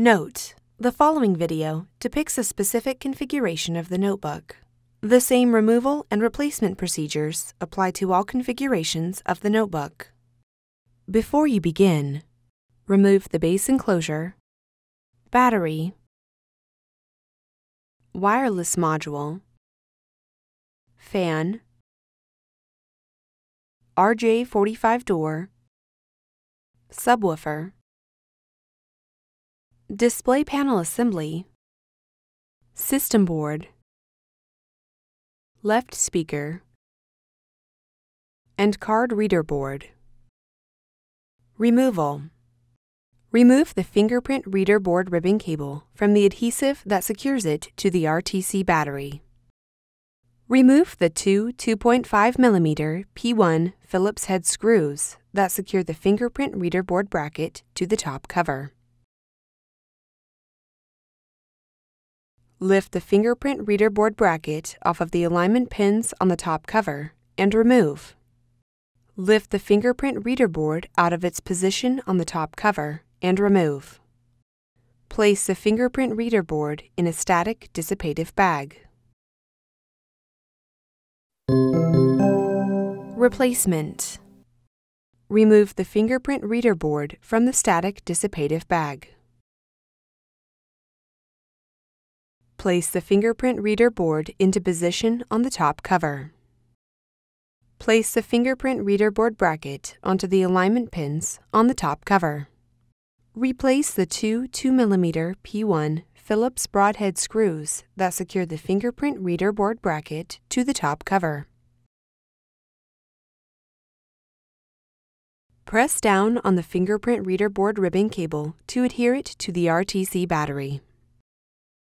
Note: the following video depicts a specific configuration of the notebook. The same removal and replacement procedures apply to all configurations of the notebook. Before you begin, remove the base enclosure, battery, wireless module, fan, RJ45 door, subwoofer, display panel assembly, system board, left speaker, and card reader board. Removal: remove the fingerprint reader board ribbon cable from the adhesive that secures it to the RTC battery. Remove the two 2.5mm P1 Phillips-head screws that secure the fingerprint reader board bracket to the top cover. Lift the fingerprint reader board bracket off of the alignment pins on the top cover and remove. Lift the fingerprint reader board out of its position on the top cover and remove. Place the fingerprint reader board in a static-dissipative bag. Replacement: remove the fingerprint reader board from the static-dissipative bag. Place the fingerprint reader board into position on the top cover. Place the fingerprint reader board bracket onto the alignment pins on the top cover. Replace the two 2mm P1 Phillips broadhead screws that secure the fingerprint reader board bracket to the top cover. Press down on the fingerprint reader board ribbon cable to adhere it to the RTC battery.